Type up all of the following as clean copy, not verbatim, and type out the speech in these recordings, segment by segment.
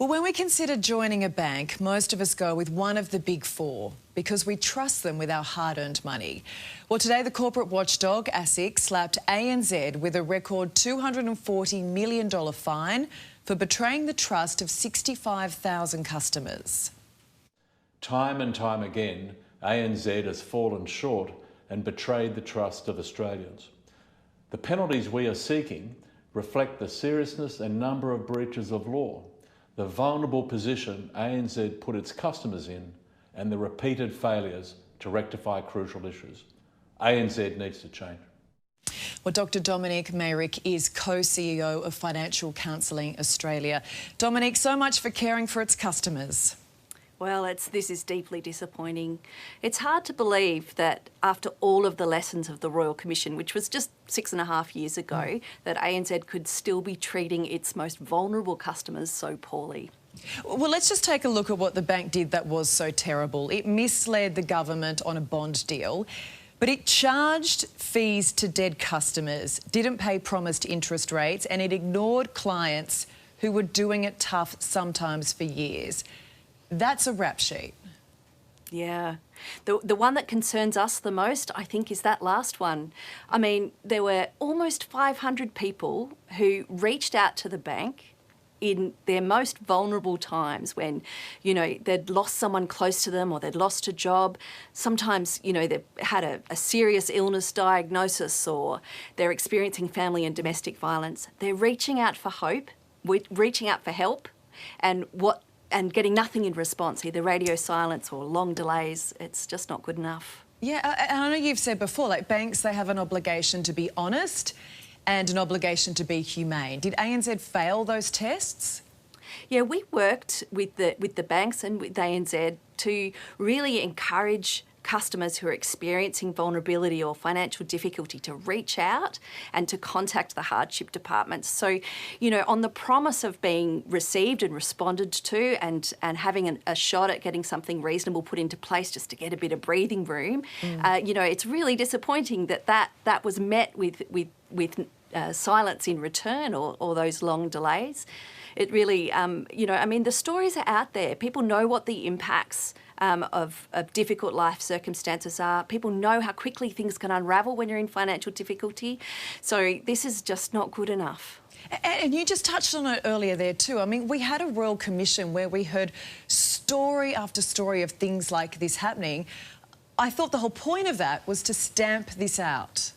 Well, when we consider joining a bank, most of us go with one of the big four because we trust them with our hard-earned money. Well, today the corporate watchdog, ASIC, slapped ANZ with a record $240 million fine for betraying the trust of 65,000 customers. Time and time again, ANZ has fallen short and betrayed the trust of Australians. The penalties we are seeking reflect the seriousness and number of breaches of law, the vulnerable position ANZ put its customers in, and the repeated failures to rectify crucial issues. ANZ needs to change. Well, Dr Dominic Meyrick is co-CEO of Financial Counselling Australia. Dominic, so much for caring for its customers. Well, this is deeply disappointing. It's hard to believe that after all of the lessons of the Royal Commission, which was just 6.5 years ago, that ANZ could still be treating its most vulnerable customers so poorly. Well, let's just take a look at what the bank did that was so terrible. It misled the government on a bond deal, but it charged fees to dead customers, didn't pay promised interest rates, and it ignored clients who were doing it tough sometimes for years. That's a rap sheet. Yeah. The one that concerns us the most, I think, is that last one. I mean, there were almost 500 people who reached out to the bank in their most vulnerable times when, you know, they'd lost someone close to them or they'd lost a job. Sometimes, you know, they've had a serious illness diagnosis or they're experiencing family and domestic violence. They're reaching out for hope, reaching out for help, and getting nothing in response, either radio silence or long delays. It's just not good enough. Yeah, and I know you've said before, like banks, they have an obligation to be honest and an obligation to be humane. Did ANZ fail those tests? Yeah, we worked with the banks and with ANZ to really encourage customers who are experiencing vulnerability or financial difficulty to reach out and to contact the hardship departments. So, you know, on the promise of being received and responded to and having a shot at getting something reasonable put into place just to get a bit of breathing room, you know, it's really disappointing that was met with silence in return or those long delays. It really, you know, I mean, the stories are out there. People know what the impacts of difficult life circumstances are. People know how quickly things can unravel when you're in financial difficulty. So this is just not good enough. And you just touched on it earlier there too. I mean, we had a Royal Commission where we heard story after story of things like this happening. I thought the whole point of that was to stamp this out.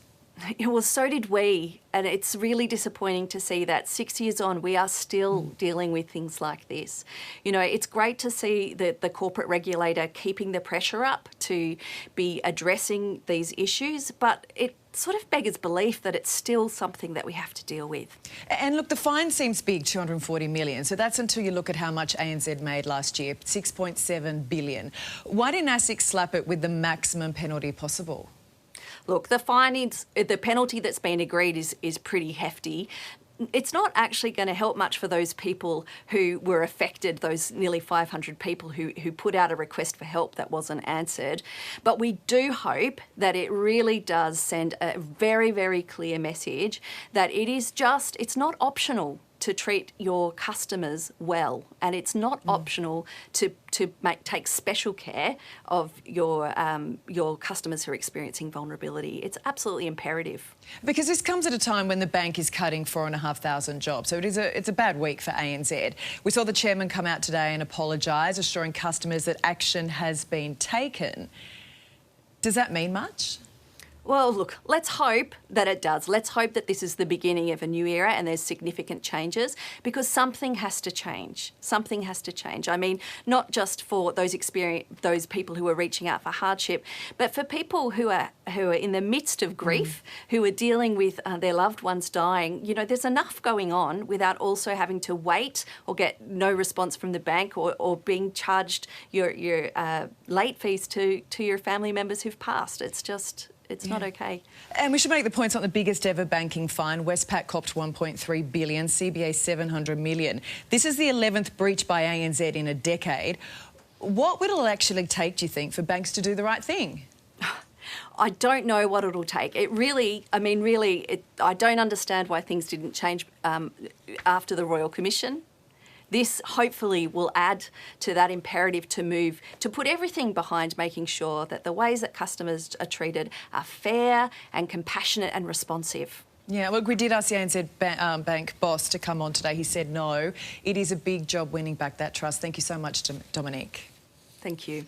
Well, so did we, and it's really disappointing to see that 6 years on we are still dealing with things like this. You know, it's great to see the corporate regulator keeping the pressure up to be addressing these issues, but it sort of beggars belief that it's still something that we have to deal with. And look, the fine seems big, $240 million, so that's until you look at how much ANZ made last year, $6.7 billion. Why didn't ASIC slap it with the maximum penalty possible? Look, the penalty that's been agreed is pretty hefty. It's not actually going to help much for those people who were affected, those nearly 500 people who put out a request for help that wasn't answered. But we do hope that it really does send a very, very clear message that it's not optional to treat your customers well, and it's not optional to take special care of your customers who are experiencing vulnerability. It's absolutely imperative. Because this comes at a time when the bank is cutting 4,500 jobs, so it's a bad week for ANZ. We saw the chairman come out today and apologise, assuring customers that action has been taken. Does that mean much? Well, look, let's hope that it does. Let's hope that this is the beginning of a new era and there's significant changes, because something has to change. Something has to change. I mean, not just for those people who are reaching out for hardship, but for people who are in the midst of grief, who are dealing with their loved ones dying. You know, there's enough going on without also having to wait or get no response from the bank or being charged your late fees to your family members who've passed. It's not okay. And we should make the point, it's not the biggest ever banking fine. Westpac copped $1.3 billion, CBA $700 million. This is the 11th breach by ANZ in a decade. What will it actually take, do you think, for banks to do the right thing? I don't know what it'll take. I don't understand why things didn't change after the Royal Commission. this hopefully will add to that imperative to put everything behind making sure that the ways that customers are treated are fair and compassionate and responsive. Yeah, look, we did ask the ANZ Bank boss to come on today. He said no. It is a big job winning back that trust. Thank you so much, Dominique. Thank you.